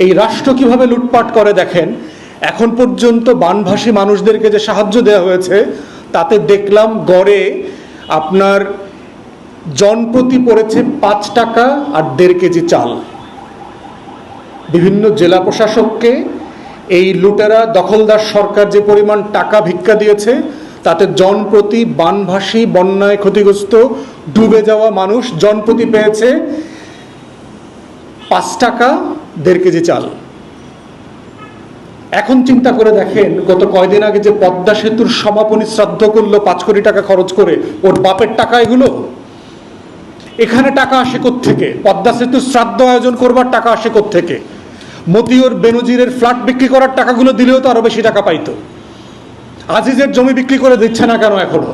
এই রাষ্ট্র কিভাবে লুটপাট করে দেখেন। এখন পর্যন্ত বানভাসী মানুষদেরকে যে সাহায্য দেওয়া হয়েছে তাতে দেখলাম গড়ে আপনার জনপ্রতি পড়েছে 5 টাকা আর 1.5 কেজি চাল। বিভিন্ন জেলা প্রশাসককে এই লুটেরা দখলদার সরকার যে পরিমাণ টাকা ভিক্ষা দিয়েছে তাতে জনপ্রতি বানভাসী বন্যায় ক্ষতিগ্রস্ত ডুবে যাওয়া মানুষ জনপ্রতি পেয়েছে 5 টাকা 1.5 কেজি চাল। এখন চিন্তা করে দেখেন, গত কয়দিন আগে যে পদ্মা সেতুর সমাপনী শ্রাদ্ধ করলো 5 কোটি টাকা খরচ করে, ওর বাপের টাকা এগুলো। এখানে টাকা আসে কোত্থেকে? পদ্মা সেতুর শ্রাদ্ধ আয়োজন করবার টাকা আসে কোত্থেকে? মতিউর বেনজিরের ফ্ল্যাট বিক্রি করার টাকাগুলো দিলেও তো আরো বেশি টাকা পাইতো। আজিজের জমি বিক্রি করে দিচ্ছে না কেন এখনো?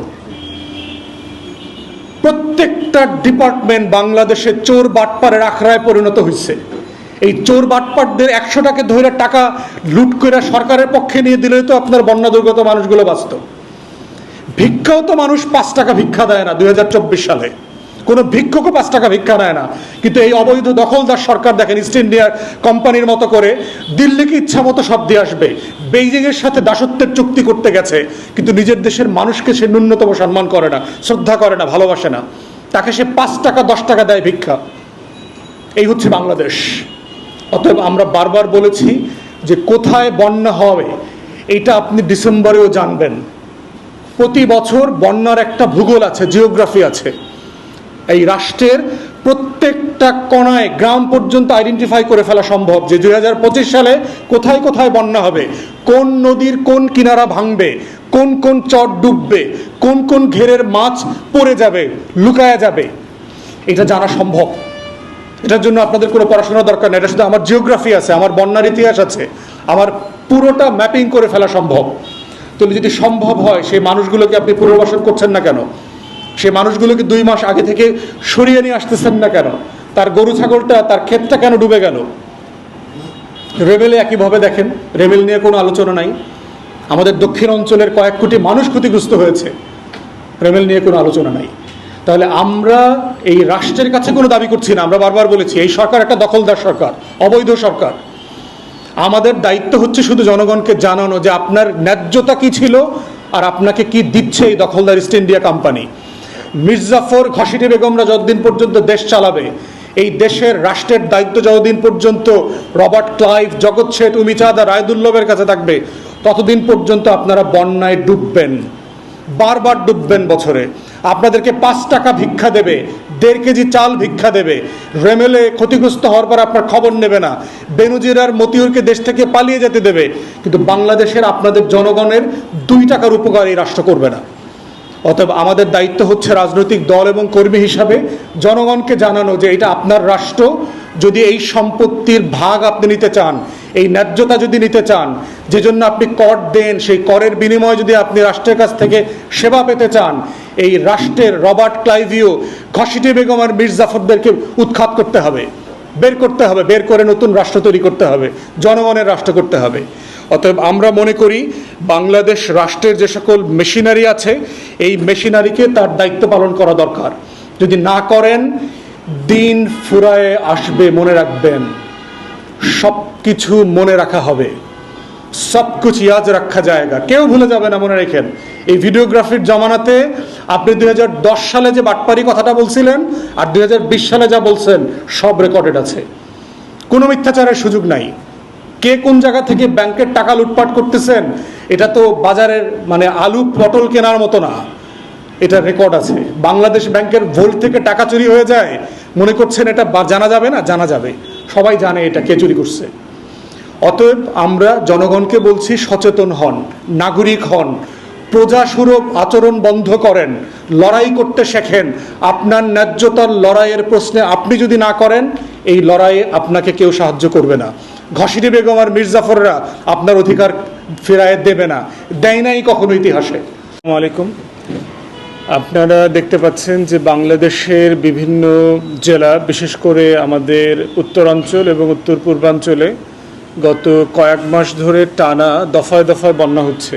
প্রত্যেকটা ডিপার্টমেন্ট বাংলাদেশে চোর বাটপারের আখড়ায় পরিণত হয়েছে। এই চোর বাটপারদের 100টাকে ধরে টাকা লুট করে সরকারের পক্ষে নিয়ে দিলে তো আপনার বন্যা দুর্গত মানুষগুলো বাঁচত। ভিক্ষাও তো মানুষ 5 টাকা ভিক্ষা দেয় না 2024 সালে। কোনো ভিক্ষুকও 5 টাকা ভিক্ষা নেয় না। কিন্তু এই অবৈধ দখলদার সরকার দেখেন ইস্ট ইন্ডিয়ার কোম্পানির মতো করে দিল্লিকে ইচ্ছা মতো সব দিয়ে আসবে। বেইজিংয়ের সাথে দাসত্বের চুক্তি করতে গেছে, কিন্তু নিজের দেশের মানুষকে সে ন্যূনতম সম্মান করে না, শ্রদ্ধা করে না, ভালোবাসে না। তাকে সে 5 টাকা 10 টাকা দেয় ভিক্ষা। এই হচ্ছে বাংলাদেশ। অতএব আমরা বারবার বলেছি যে কোথায় বন্যা হবে এটা আপনি ডিসেম্বরেও জানবেন। প্রতি বছর বন্যার একটা ভূগোল আছে, জিওগ্রাফি আছে। এই রাষ্ট্রের প্রত্যেকটা কোণায় গ্রাম পর্যন্ত আইডেন্টিফাই করে ফেলা সম্ভব যে 2025 সালে কোথায় কোথায় বন্যা হবে, কোন নদীর কোন কিনারা ভাঙবে, কোন কোন চর ডুববে, কোন কোন ঘেরের মাছ পড়ে যাবে, লুকায়া যাবে। এটা জানা সম্ভব। এটার জন্য আপনাদের কোনো পড়াশোনার দরকার নেই। এটা শুধু আমার জিওগ্রাফি আছে, আমার বন্যার ইতিহাস আছে, আমার পুরোটা ম্যাপিং করে ফেলা সম্ভব। তাহলে যদি সম্ভব হয় সেই মানুষগুলোকে আপনি পুনর্বাসন করছেন না কেন? সে মানুষগুলোকে 2 মাস আগে থেকে সরিয়ে নিয়ে আসতেছেন না কেন? তার গরু ছাগলটা, তার ক্ষেতটা কেন ডুবে গেল? রেবেলে একইভাবে দেখেন, রেবেল নিয়ে কোনো আলোচনা নাই। আমাদের দক্ষিণ অঞ্চলের কয়েক কোটি মানুষ ক্ষতিগ্রস্ত হয়েছে, রেবেল নিয়ে কোনো আলোচনা নাই। তাহলে আমরা এই রাষ্ট্রের কাছে কোনো দাবি করছি না। আমরা বারবার বলেছি এই সরকার একটা দখলদার সরকার, অবৈধ সরকার। আমাদের দায়িত্ব হচ্ছে শুধু জনগণকে জানানো যে আপনার ন্যায্যতা কি ছিল আর আপনাকে কি দিচ্ছে এই দখলদার east India company. Mir Jafar, Ghaseti বেগমরা যতদিন পর্যন্ত দেশ চালাবে, এই দেশের রাষ্ট্রের দায়িত্ব যতদিন পর্যন্ত রবার্ট ক্লাইভ, জগৎ শেঠ, উমিচাঁদ আর রায়দুল্লভের কাছে থাকবে, ততদিন পর্যন্ত আপনারা বন্যায় ডুববেন, বারবার ডুববেন। বছরে আপনাদেরকে 5 টাকা ভিক্ষা দেবে, 1.5 কেজি চাল ভিক্ষা দেবে, রেমেলে ক্ষতিগ্রস্ত হওয়ার পর আপনার খবর নেবে না, বেনজির আর মতিউরকে দেশ থেকে পালিয়ে যেতে দেবে, কিন্তু বাংলাদেশের আপনাদের জনগণের 2 টাকার উপকার এই রাষ্ট্র করবে না। অতএব আমাদের দায়িত্ব হচ্ছে রাজনৈতিক দল এবং কর্মী হিসাবে জনগণকে জানানো যে এটা আপনার রাষ্ট্র। যদি এই সম্পত্তির ভাগ আপনি নিতে চান, এই ন্যায্যতা যদি নিতে চান, যে জন্য আপনি কর দেন, সেই করের বিনিময়ে যদি আপনি রাষ্ট্রের কাছ থেকে সেবা পেতে চান, এই রাষ্ট্রের রবার্ট ক্লাইভিও, ঘসিটি বেগম আর মির্জাফরদেরকে উৎখাত করতে হবে, বের করতে হবে, বের করে নতুন রাষ্ট্র তৈরি করতে হবে, জনগণের রাষ্ট্র করতে হবে। অতএব আমরা মনে করি বাংলাদেশ রাষ্ট্রের যে সকল মেশিনারি আছে এই মেশিনারিকে তার দায়িত্ব পালন করা দরকার। যদি না করেন দিন ফুরায়ে আসবে, মনে রাখবেন। সব কিছু মনে রাখা হবে, সব কিছু ইয়াদ রাখা জায়গা, কেউ ভুলে যাবে না, মনে রেখেন। এই ভিডিওগ্রাফির জমানাতে আপনি 2010 সালে যে বাটপারি কথাটা বলছিলেন আর 2020 সালে যা বলছেন সব রেকর্ডেড আছে, কোনো মিথ্যাচারের সুযোগ নাই। কে কোন জায়গা থেকে ব্যাংকের টাকা লুটপাট করতেছেন এটা তো বাজারের মানে আলু পটল কেনার মতো না, এটা রেকর্ড আছে। বাংলাদেশ ব্যাংকের ভোল্ট থেকে টাকা চুরি হয়ে যায়, মনে করছেন এটা জানা যাবে না? জানা যাবে, সবাই জানে এটা কে চুরি করছে। অতএব আমরা জনগণকে বলছি সচেতন হন, নাগরিক হন, প্রজাসুলভ আচরণ বন্ধ করেন, লড়াই করতে শেখেন। আপনার ন্যায্যতার লড়াইয়ের প্রশ্নে আপনি যদি না করেন, এই লড়াইয়ে আপনাকে কেউ সাহায্য করবে না। ঘসিটি বেগম আর মির্জাফররা আপনার অধিকার ফেরায় দেবে না, দেয় নাই কখনো ইতিহাসে। আসসালামু আলাইকুম। আপনারা দেখতে পাচ্ছেন যে বাংলাদেশের বিভিন্ন জেলা, বিশেষ করে আমাদের উত্তরাঞ্চল এবং উত্তর পূর্বাঞ্চলে গত কয়েক মাস ধরে টানা দফায় দফায় বন্যা হচ্ছে।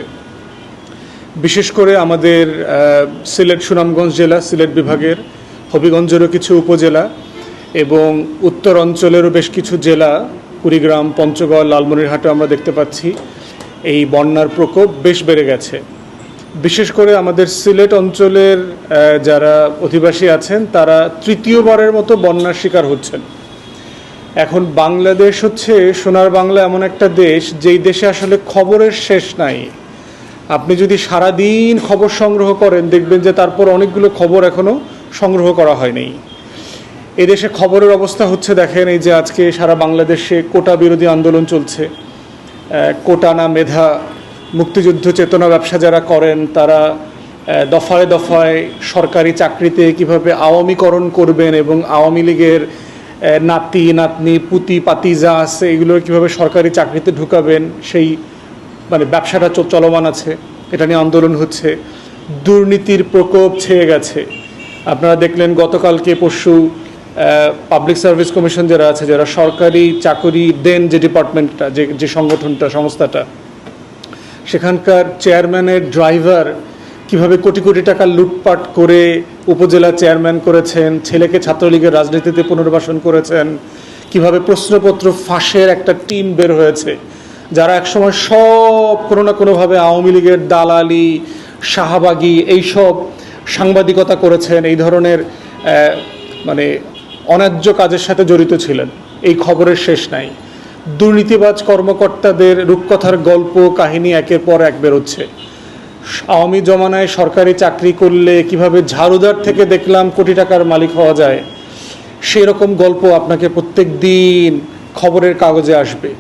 বিশেষ করে আমাদের সিলেট সুনামগঞ্জ জেলা, সিলেট বিভাগের হবিগঞ্জেরও কিছু উপজেলা এবং উত্তর অঞ্চলেরও বেশ কিছু জেলা কুড়িগ্রাম, পঞ্চগড়, লালমনিরহাটে আমরা দেখতে পাচ্ছি এই বন্যার প্রকোপ বেশ বেড়ে গেছে। বিশেষ করে আমাদের সিলেট অঞ্চলের যারা অধিবাসী আছেন তারা তৃতীয়বারের মতো বন্যার শিকার হচ্ছেন। এখন বাংলাদেশ হচ্ছে সোনার বাংলা এমন একটা দেশ যেই দেশে আসলে খবরের শেষ নাই। আপনি যদি সারাদিন খবর সংগ্রহ করেন দেখবেন যে তারপর অনেকগুলো খবর এখনও সংগ্রহ করা হয়নি। এদেশে খবরের অবস্থা হচ্ছে দেখেন, এই যে আজকে সারা বাংলাদেশে কোটা বিরোধী আন্দোলন চলছে। কোটা না মেধা, মুক্তিযুদ্ধ চেতনা ব্যবসা যারা করেন তারা দফায় দফায় সরকারি চাকরিতে কিভাবে আওয়ামীকরণ করবেন এবং আওয়ামী লীগের নাতি নাতনি পুতি পাতি যা আছে এগুলো কীভাবে সরকারি চাকরিতে ঢুকাবেন সেই ব্যবসাটা চলমান আছে। এটা নিয়ে আন্দোলন হচ্ছে। দুর্নীতির প্রকোপ ছেয়ে গেছে। আপনারা দেখলেন গতকালকে পরশু পাবলিক সার্ভিস কমিশন যারা আছে, যারা সরকারি চাকরি দেন যে ডিপার্টমেন্টটা, যে সংস্থাটা, সেখানকার চেয়ারম্যানের ড্রাইভার কিভাবে কোটি কোটি টাকা লুটপাট করে উপজেলা চেয়ারম্যান করেছেন, ছেলেকে ছাত্রলীগের রাজনীতিতে পুনর্বাসন করেছেন, কিভাবে প্রশ্নপত্র ফাঁসের একটা টিম বের হয়েছে যারা একসময় সব কোনো না কোনোভাবে আওয়ামী লীগের দালালি, শাহবাগী এইসব সাংবাদিকতা করেছেন, এই ধরনের অন্যায্য কাজের সাথে জড়িত ছিলেন। এই খবরের শেষ নাই। দুর্নীতিবাজ কর্মকর্তাদের রূপকথার গল্প কাহিনী একের পর এক বেরোচ্ছে। আওয়ামী জমানায় সরকারি চাকরি করলে কিভাবে ঝাড়ুদার থেকে দেখলাম কোটি টাকার মালিক হওয়া যায়, সেই রকম গল্প আপনাকে প্রত্যেক দিন খবরের কাগজে আসবে।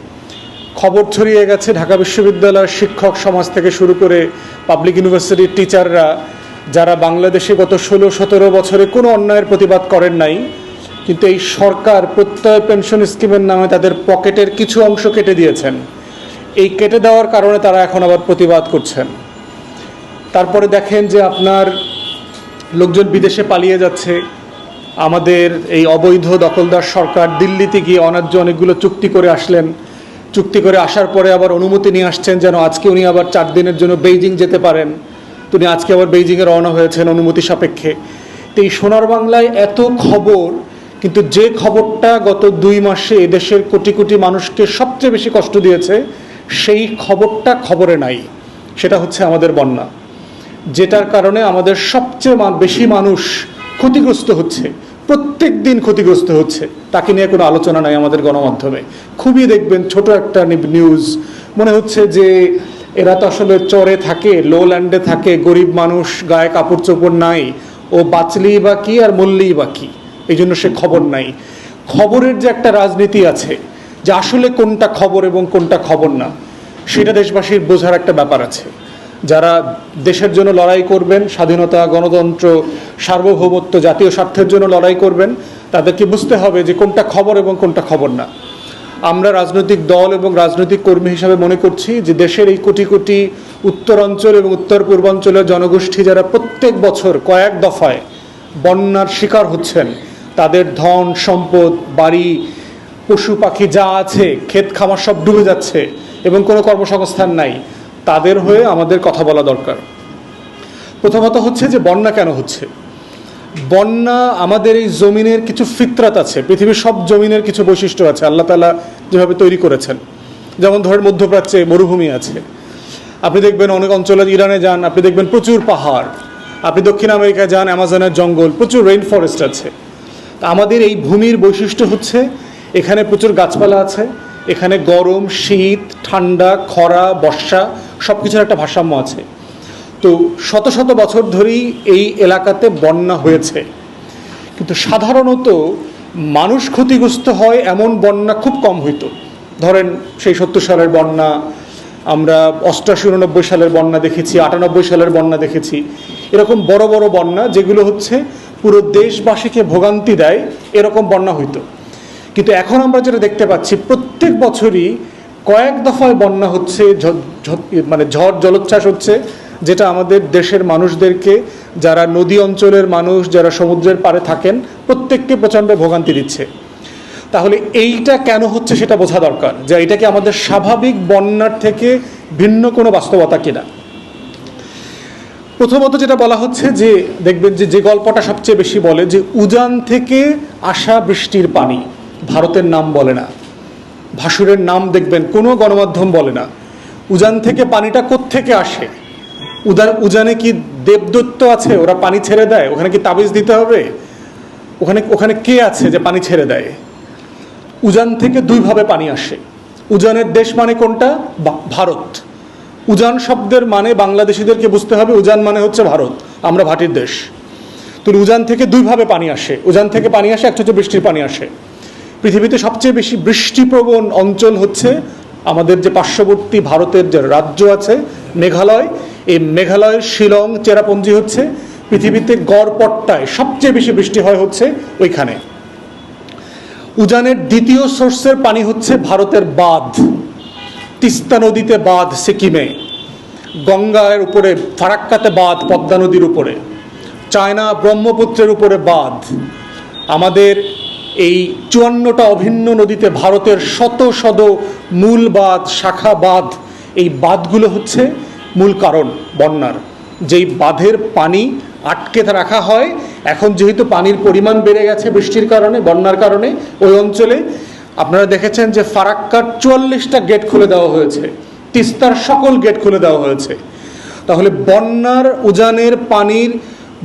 খবর ছড়িয়ে গেছে ঢাকা বিশ্ববিদ্যালয়ের শিক্ষক সমাজ থেকে শুরু করে পাবলিক ইউনিভার্সিটির টিচাররা, যারা বাংলাদেশে গত 16-17 বছরে কোনো অন্যায়ের প্রতিবাদ করেন নাই, কিন্তু এই সরকার প্রত্যয় পেনশন স্কিমের নামে তাদের পকেটের কিছু অংশ কেটে দিয়েছেন। এই কেটে দেওয়ার কারণে তারা এখন আবার প্রতিবাদ করছেন। তারপরে দেখেন যে আপনার লোকজন বিদেশে পালিয়ে যাচ্ছে। আমাদের এই অবৈধ দখলদার সরকার দিল্লিতে গিয়ে অন্যায্য অনেকগুলো চুক্তি করে আসলেন। চুক্তি করে আসার পরে আবার অনুমতি নিয়ে আসছেন যেন আজকে উনি আবার 4 দিনের জন্য বেইজিং যেতে পারেন। তিনি আজকে আবার বেইজিংয়ে রওনা হয়েছেন অনুমতি সাপেক্ষে। তো এই সোনার বাংলায় এত খবর, কিন্তু যে খবরটা গত 2 মাসে এদেশের কোটি কোটি মানুষকে সবচেয়ে বেশি কষ্ট দিয়েছে সেই খবরটা খবরে নাই। সেটা হচ্ছে আমাদের বন্যা, যেটার কারণে আমাদের সবচেয়ে বেশি মানুষ ক্ষতিগ্রস্ত হচ্ছে, প্রত্যেক দিন ক্ষতিগ্রস্ত হচ্ছে। তাকে নিয়ে কোনো আলোচনা নাই আমাদের গণমাধ্যমে। খুবই দেখবেন ছোট একটা নিউজ, মনে হচ্ছে যে এরা তো আসলে চরে থাকে, লোল্যান্ডে থাকে, গরিব মানুষ, গায়ে কাপড় চোপড় নাই, ও বাঁচলেই বা কি আর মরলেই বা কি, এই জন্য সে খবর নাই। খবরের যে একটা রাজনীতি আছে, যে আসলে কোনটা খবর এবং কোনটা খবর না, সেটা দেশবাসীর বোঝার একটা ব্যাপার আছে। যারা দেশের জন্য লড়াই করবেন, স্বাধীনতা, গণতন্ত্র, সার্বভৌমত্ব, জাতীয় স্বার্থের জন্য লড়াই করবেন, তাদেরকে বুঝতে হবে যে কোনটা খবর এবং কোনটা খবর না। আমরা রাজনৈতিক দল এবং রাজনৈতিক কর্মী হিসাবে মনে করছি যে দেশের এই কোটি কোটি উত্তরাঞ্চল এবং উত্তর পূর্বাঞ্চলের জনগোষ্ঠী যারা প্রত্যেক বছর কয়েক দফায় বন্যার শিকার হচ্ছেন, তাদের ধন সম্পদ, বাড়ি, পশু পাখি যা আছে, ক্ষেত খামার সব ডুবে যাচ্ছে এবং কোনো কর্মসংস্থান নাই, তাদের হয়ে আমাদের কথা বলা দরকার। প্রথমত হচ্ছে যে বন্যা কেন হচ্ছে। বন্যা আমাদের এই জমিনের কিছু ফিতরাত আছে, পৃথিবীর সব জমিনের কিছু বৈশিষ্ট্য আছে আল্লাহ তাআলা যেভাবে তৈরি করেছেন। যেমন ধরেন মধ্যপ্রাচ্যে মরুভূমি আছে, আপনি দেখবেন অনেক অঞ্চলে, ইরানে যান আপনি দেখবেন প্রচুর পাহাড়, আপনি দক্ষিণ আমেরিকায় যান অ্যামাজনের জঙ্গল, প্রচুর রেইন ফরেস্ট আছে। আমাদের এই ভূমির বৈশিষ্ট্য হচ্ছে এখানে প্রচুর গাছপালা আছে, এখানে গরম, শীত, ঠান্ডা, খরা, বর্ষা সব কিছুর একটা ভারসাম্য আছে। তো শত শত বছর ধরেই এই এলাকাতে বন্যা হয়েছে, কিন্তু সাধারণত মানুষ ক্ষতিগ্রস্ত হয় এমন বন্যা খুব কম হইতো। ধরেন সেই 70 সালের বন্যা, আমরা 88-89 সালের বন্যা দেখেছি, 98 সালের বন্যা দেখেছি। এরকম বড় বড় বন্যা যেগুলো হচ্ছে পুরো দেশবাসীকে ভোগান্তি দেয়, এরকম বন্যা হইতো। কিন্তু এখন আমরা যেটা দেখতে পাচ্ছি প্রত্যেক বছরই কয়েক দফায় বন্যা হচ্ছে, ঝড় জলোচ্ছ্বাস হচ্ছে, যেটা আমাদের দেশের মানুষদেরকে, যারা নদী অঞ্চলের মানুষ, যারা সমুদ্রের পাড়ে থাকেন, প্রত্যেককে প্রচণ্ড ভোগান্তি দিচ্ছে। তাহলে এইটা কেন হচ্ছে সেটা বোঝা দরকার, যে এটা কি আমাদের স্বাভাবিক বন্যার থেকে ভিন্ন কোনো বাস্তবতা কিনা। প্রথমত যেটা বলা হচ্ছে যে দেখবেন যে গল্পটা সবচেয়ে বেশি বলে যে উজান থেকে আসা বৃষ্টির পানি, ভারতের নাম বলে না। ভাসুরের নাম দেখবেন কোনো গণমাধ্যম বলে না। উজান থেকে পানিটা কোত্থেকে আসে? উজানে কি দেবদত্ত আছে ওরা পানি ছেড়ে দেয়? ওখানে কি তাবিজ দিতে হবে? ওখানে কে আছে যে পানি ছেড়ে দেয়? উজান থেকে দুইভাবে পানি আসে। উজানের দেশ মানে কোনটা? ভারত। উজান শব্দের মানে বাংলাদেশিদেরকে বুঝতে হবে, উজান মানে হচ্ছে ভারত, আমরা ভাটির দেশ। তো উজান থেকে দুইভাবে পানি আসে। উজান থেকে পানি আসে, একটা হচ্ছে বৃষ্টির পানি আসে। পৃথিবীতে সবচেয়ে বেশি বৃষ্টিপ্রবণ অঞ্চল হচ্ছে আমাদের যে পার্শ্ববর্তী ভারতের যে রাজ্য আছে মেঘালয়। এই মেঘালয়ের শিলং চেরাপুঞ্জি হচ্ছে পৃথিবীতে গড়পট্টায় সবচেয়ে বেশি বৃষ্টি হয় হচ্ছে ওইখানে। উজানের দ্বিতীয় সোর্সের পানি হচ্ছে ভারতের বাঁধ, তিস্তা নদীতে বাঁধ সিকিমে, গঙ্গার উপরে ফারাক্কাতে বাঁধ পদ্মা নদীর উপরে, চায়না ব্রহ্মপুত্রের উপরে বাঁধ। আমাদের এই 54টা অভিন্ন নদীতে ভারতের শত শত মূল বাঁধ, শাখা বাঁধ। এই বাঁধগুলো হচ্ছে মূল কারণ বন্যার। যেই বাঁধের পানি আটকে রাখা হয়, এখন যেহেতু পানির পরিমাণ বেড়ে গেছে বৃষ্টির কারণে, বন্যার কারণে ওই অঞ্চলে আপনারা দেখেছেন যে ফারাক্কার 44টা গেট খুলে দেওয়া হয়েছে, তিস্তার সকল গেট খুলে দেওয়া হয়েছে। তাহলে বন্যার উজানের পানির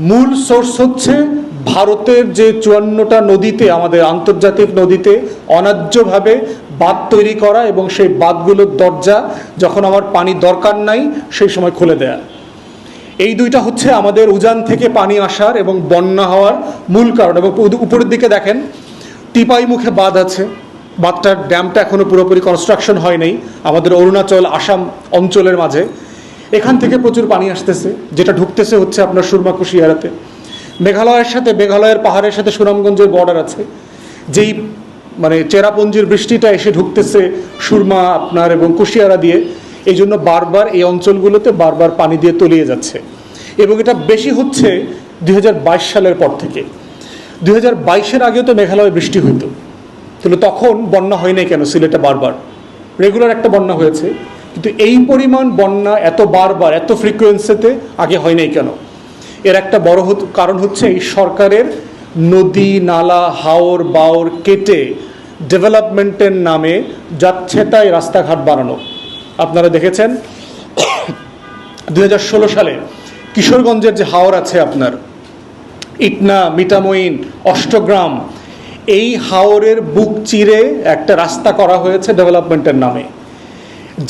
মূল সোর্স হচ্ছে ভারতের যে 54টা নদীতে, আমাদের আন্তর্জাতিক নদীতে অন্যায্যভাবে বাঁধ তৈরি করা এবং সেই বাঁধগুলোর দরজা যখন আমার পানি দরকার নাই সেই সময় খুলে দেয়া। এই দুইটা হচ্ছে আমাদের উজান থেকে পানি আসার এবং বন্যা হওয়ার মূল কারণ। এবং উপরের দিকে দেখেন টিপাই মুখে বাঁধ আছে। বাঁধটার ড্যামটা এখনো পুরোপুরি কনস্ট্রাকশন হয় নাই আমাদের অরুণাচল আসাম অঞ্চলের মাঝে। এখান থেকে প্রচুর পানি আসতেছে, যেটা ঢুকতেছে হচ্ছে আপনার সুরমা কুশিয়ারাতে। মেঘালয়ের সাথে, মেঘালয়ের পাহাড়ের সাথে সুনামগঞ্জের বর্ডার আছে। যেই মানে চেরাপুঞ্জির বৃষ্টিটা এসে ঢুকতেছে সুরমা আপনার এবং কুশিয়ারা দিয়ে, এই জন্য বারবার এই অঞ্চলগুলোতে বারবার পানি দিয়ে তলিয়ে যাচ্ছে। এবং এটা বেশি হচ্ছে 2022 সালের পর থেকে। 2022-এর আগেও তো মেঘালয়ে বৃষ্টি হইতো, তাহলে তখন বন্যা হয় নাই কেন? সিলেটে বারবার রেগুলার একটা বন্যা হয়েছে, কিন্তু এই পরিমাণ বন্যা এত বারবার এত ফ্রিকোয়েন্সিতে আগে হয় নাই কেন? এর একটা বড় কারণ হচ্ছে এই সরকারের নদী নালা হাওর বাওর কেটে ডেভেলপমেন্টের নামে যাচ্ছে তাই রাস্তাঘাট বানানো। আপনারা দেখেছেন 2016 সালে কিশোরগঞ্জের যে হাওর আছে আপনার ইটনা, মিঠামইন, অষ্টগ্রাম, এই হাওরের বুক চিরে একটা রাস্তা করা হয়েছে ডেভেলপমেন্টের নামে।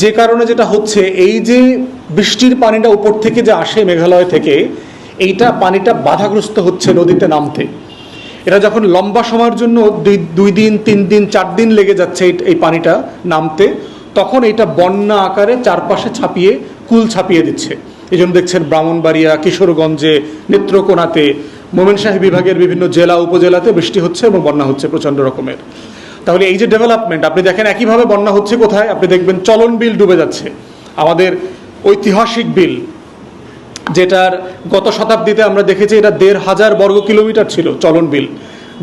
যে কারণে যেটা হচ্ছে, এই যে বৃষ্টির পানিটা উপর থেকে যে আসে মেঘালয় থেকে, এইটা পানিটা বাধাগ্রস্ত হচ্ছে নদীতে নামতে। এটা যখন লম্বা সময়ের জন্য 2 দিন 3 দিন 4 দিন লেগে যাচ্ছে এই পানিটা নামতে, তখন এটা বন্যা আকারে চারপাশে কুল ছাপিয়ে দিচ্ছে। এই জন্য দেখছেন ব্রাহ্মণবাড়িয়া, কিশোরগঞ্জে, নেত্রকোনাতে, ময়মনসিংহ বিভাগের বিভিন্ন জেলা উপজেলাতে বৃষ্টি হচ্ছে এবং বন্যা হচ্ছে প্রচণ্ড রকমের। তাহলে এই যে ডেভেলপমেন্ট, আপনি দেখেন একইভাবে বন্যা হচ্ছে কোথায়? আপনি দেখবেন চলন বিল ডুবে যাচ্ছে, আমাদের ঐতিহাসিক বিল, যেটার গত শতাব্দীতে আমরা দেখেছি এটা 1500 বর্গ কিলোমিটার ছিল চলন বিল,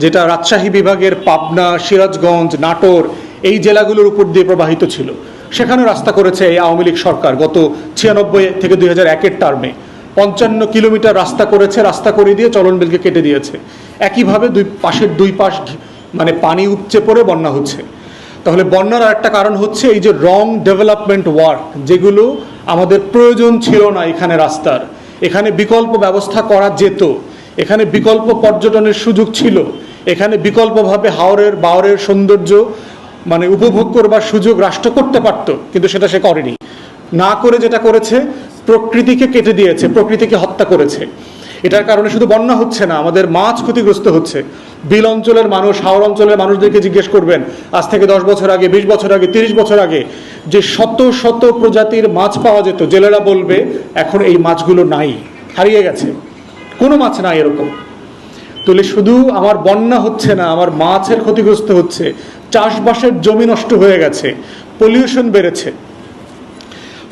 যেটা রাজশাহী বিভাগের পাবনা, সিরাজগঞ্জ, নাটোর এই জেলাগুলোর উপর দিয়ে প্রবাহিত ছিল। সেখানে রাস্তা করেছে এই আওয়ামী লীগ সরকার গত 96 থেকে 2001-এর টার্মে 55 কিলোমিটার রাস্তা করেছে। রাস্তা করে দিয়ে চলন বিলকে কেটে দিয়েছে। একইভাবে দুই পাশ মানে পানি উপচে পড়ে বন্যা হচ্ছে। তাহলে বন্যার আর একটা কারণ হচ্ছে এই যে রং ডেভেলপমেন্ট ওয়ার্ক, যেগুলো আমাদের প্রয়োজন ছিল না এখানে রাস্তার। এখানে বিকল্প ব্যবস্থা করা যেত, এখানে বিকল্প পর্যটনের সুযোগ ছিল, এখানে বিকল্পভাবে হাওরের বাওরের সৌন্দর্য মানে উপভোগ করবার সুযোগ রাষ্ট্র করতে পারত, কিন্তু সেটা সে করেনি। না করে যেটা করেছে, প্রকৃতিকে কেটে দিয়েছে, প্রকৃতিকে হত্যা করেছে। এটার কারণে শুধু বন্যা হচ্ছে না, আমাদের মাছ ক্ষতিগ্রস্ত হচ্ছে। বিল অঞ্চলের মানুষ, হাওর অঞ্চলের মানুষদেরকে জিজ্ঞেস করবেন আজ থেকে 10 বছর আগে, 20 বছর আগে, 30 বছর আগে যে শত শত প্রজাতির মাছ পাওয়া যেত, জেলেরা বলবে এখন এই মাছগুলো নাই, হারিয়ে গেছে, কোনো মাছ নাই এরকম। তাহলে শুধু আমার বন্যা হচ্ছে না, আমার মাছের ক্ষতিগ্রস্ত হচ্ছে, চাষবাসের জমি নষ্ট হয়ে গেছে, পলিউশন বেড়েছে।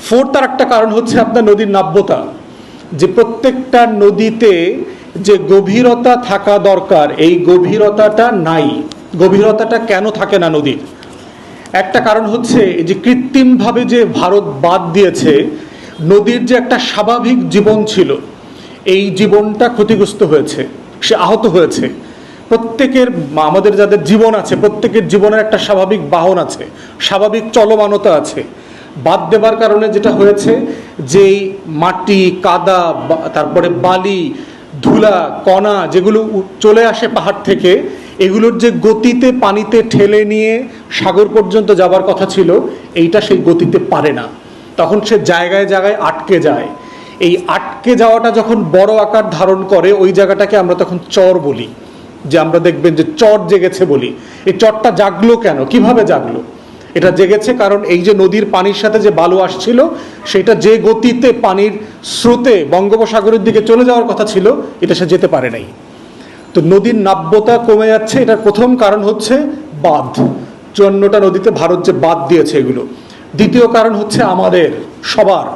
ফোর্থ আর একটা কারণ হচ্ছে আপনার নদীর নাব্যতা, যে প্রত্যেকটা নদীতে যে গভীরতা থাকা দরকার এই গভীরতাটা নাই। গভীরতাটা কেন থাকে না নদীর? একটা কারণ হচ্ছে যে কৃত্রিমভাবে যে ভারত বাদ দিয়েছে, নদীর যে একটা স্বাভাবিক জীবন ছিল এই জীবনটা ক্ষতিগ্রস্ত হয়েছে, সে আহত হয়েছে। প্রত্যেকের আমাদের যাদের জীবন আছে প্রত্যেকের জীবনের একটা স্বাভাবিক বাহন আছে, স্বাভাবিক চলমানতা আছে। বাদ দেবার কারণে যেটা হয়েছে যে মাটি কাদা তারপরে বালি ধুলা কণা যেগুলো চলে আসে পাহাড় থেকে, এগুলোর যে গতিতে পানিতে ঠেলে নিয়ে সাগর পর্যন্ত যাবার কথা ছিল, এইটা সেই গতিতে পারে না, তখন সে জায়গায় জায়গায় আটকে যায়। এই আটকে যাওয়াটা যখন বড় আকার ধারণ করে ওই জায়গাটাকে আমরা তখন চর বলি, যে আমরা দেখবেন যে চর জেগেছে বলি। এই চরটা জাগলো কেন, কিভাবে জাগলো? এটা জেগেছে কারণ এই যে নদীর পানির সাথে যে বালু আসছিল সেটা যে গতিতে পানির স্রোতে বঙ্গোপসাগরের দিকে চলে যাওয়ার কথা ছিল এটা সে যেতে পারে নাই। তো নদীর নাব্যতা কমে যাচ্ছে, এটার প্রথম কারণ হচ্ছে বাঁধ। 54টা নদীতে ভারত যে বাঁধ দিয়েছে এগুলো। দ্বিতীয় কারণ হচ্ছে আমাদের সবার,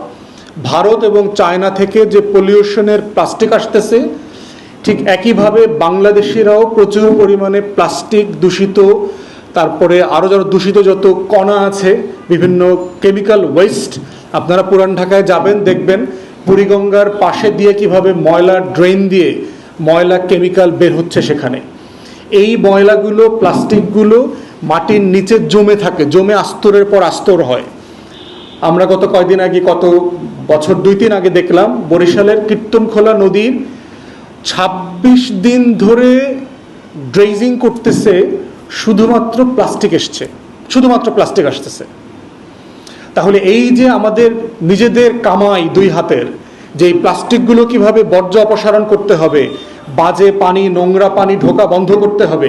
ভারত এবং চায়না থেকে যে পলিউশনের প্লাস্টিক আসতেছে, ঠিক একইভাবে বাংলাদেশিরাও প্রচুর পরিমাণে প্লাস্টিক দূষিত, তারপরে আরও যারা দূষিত যত কণা আছে, বিভিন্ন কেমিক্যাল ওয়েস্ট। আপনারা পুরান ঢাকায় যাবেন দেখবেন বুড়িগঙ্গার পাশে দিয়ে কিভাবে ময়লা ড্রেন দিয়ে ময়লা কেমিক্যাল বের হচ্ছে সেখানে। এই ময়লাগুলো প্লাস্টিকগুলো মাটির নিচে জমে থাকে, জমে আস্তরের পর আস্তর হয়। আমরা গত কয়দিন আগে, কত বছর 2-3 আগে দেখলাম বরিশালের কীর্তনখোলা নদীর 26 দিন ধরে ড্রেজিং করতেছে, শুধুমাত্র প্লাস্টিক এসছে, শুধুমাত্র প্লাস্টিক আসতেছে। তাহলে এই যে আমাদের নিজেদের কামাই 2 হাতের, যে এই প্লাস্টিকগুলো কিভাবে বর্জ্য অপসারণ করতে হবে, বাজে পানি নোংরা পানি ঢোকা বন্ধ করতে হবে,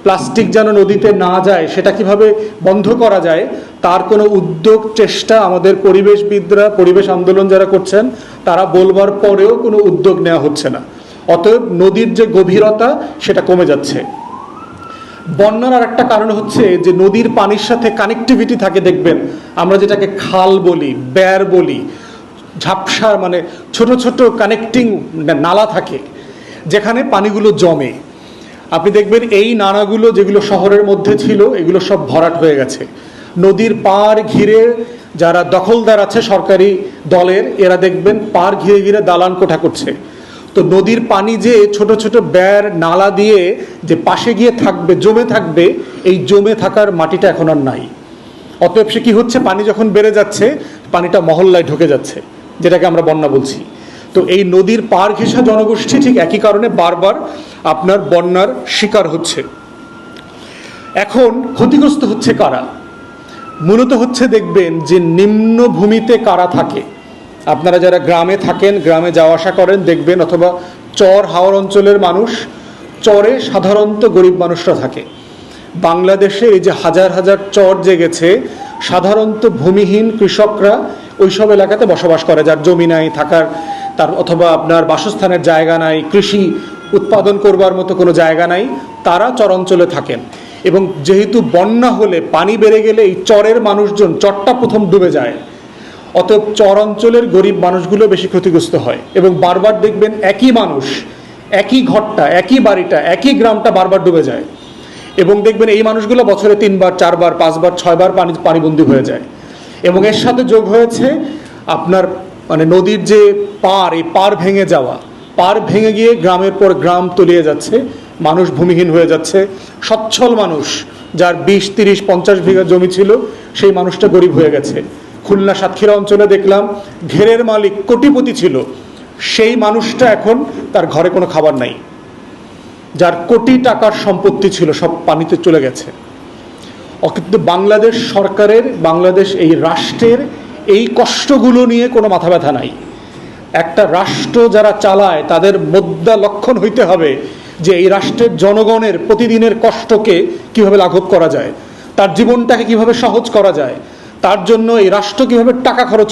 প্লাস্টিক যেন নদীতে না যায় সেটা কিভাবে বন্ধ করা যায়, তার কোনো উদ্যোগ চেষ্টা আমাদের পরিবেশবিদরা, পরিবেশ আন্দোলন যারা করছেন তারা বলবার পরেও কোনো উদ্যোগ নেওয়া হচ্ছে না। অতএব নদীর যে গভীরতা সেটা কমে যাচ্ছে। বন্যার আর একটা কারণ হচ্ছে যে নদীর পানির সাথে কানেক্টিভিটি থাকে, দেখবেন আমরা যেটাকে খাল বলি, ব্যার বলি, ঝাপসা মানে ছোট ছোট কানেক্টিং নালা থাকে যেখানে পানিগুলো জমে। আপনি দেখবেন এই নালাগুলো যেগুলো শহরের মধ্যে ছিল এগুলো সব ভরাট হয়ে গেছে। নদীর পাড় ঘিরে যারা দখলদার আছে সরকারি দলের, এরা দেখবেন পাড় ঘিরে ঘিরে দালান কোঠা করছে। তো নদীর পানি যে ছোট ছোট ব্যার নালা দিয়ে যে পাশে গিয়ে থাকবে, জমে থাকবে, এই জমে থাকার মাটিটা এখন আর নাই। অতএব সে কি হচ্ছে, পানি যখন বেড়ে যাচ্ছে পানিটা মহল্লায় ঢুকে যাচ্ছে, যেটাকে আমরা বন্যা বলছি। তো এই নদীর পাড় ঘেঁষা জনগোষ্ঠী ঠিক একই কারণে বারবার আপনার বন্যার শিকার হচ্ছে। এখন ক্ষতিগ্রস্ত হচ্ছে কারা? মূলত হচ্ছে দেখবেন যে নিম্নভূমিতে কারা থাকে। আপনারা যারা গ্রামে থাকেন, গ্রামে যাওয়া আসা করেন দেখবেন, অথবা চর হাওর অঞ্চলের মানুষ, চরে সাধারণত গরিব মানুষরা থাকে। বাংলাদেশে এই যে হাজার হাজার চর জেগেছে, সাধারণত ভূমিহীন কৃষকরা ওইসব এলাকাতে বসবাস করে, যার জমি নাই থাকার, তার অথবা আপনার বাসস্থানের জায়গা নাই, কৃষি উৎপাদন করবার মতো কোনো জায়গা নাই, তারা চর অঞ্চলে থাকেন। এবং যেহেতু বন্যা হলে পানি বেড়ে গেলে এই চরের মানুষজন, চরটা প্রথম ডুবে যায়। অতএব চর অঞ্চলের গরিব মানুষগুলো বেশি ক্ষতিগ্রস্ত হয়। এবং বারবার দেখবেন একই মানুষ, একই ঘরটা, একই বাড়িটা, একই গ্রামটা বারবার ডুবে যায়। এবং দেখবেন এই মানুষগুলো বছরে 3 বার 4 বার 5 বার 6 বার পানিবন্দী হয়ে যায়। এবং এর সাথে যোগ হয়েছে আপনার মানে নদীর যে পার, এই পার ভেঙে যাওয়া, পার ভেঙে গিয়ে গ্রামের পর গ্রাম তলিয়ে যাচ্ছে, মানুষ ভূমিহীন হয়ে যাচ্ছে। সচ্ছল মানুষ যার 20, 30, 50 বিঘা জমি ছিল সেই মানুষটা গরিব হয়ে গেছে। খুলনা সাতক্ষীরা অঞ্চলে দেখলাম ঘেরের মালিক কোটিপতি ছিল, সেই মানুষটা এখন তার ঘরে কোনো খাবার নাই, যার কোটি টাকার সম্পত্তি ছিল সব পানিতে চলে গেছে। কিন্তু বাংলাদেশ সরকারের, বাংলাদেশ এই রাষ্ট্রের এই কষ্টগুলো নিয়ে কোনো মাথা ব্যথা নাই। একটা রাষ্ট্র যারা চালায় তাদের মোদ্দা লক্ষণ হইতে হবে যে এই রাষ্ট্রের জনগণের প্রতিদিনের কষ্টকে কিভাবে লাঘব করা যায়, তার জীবনটাকে কিভাবে সহজ করা যায়, তার জন্য এই রাষ্ট্র কিভাবে টাকা খরচ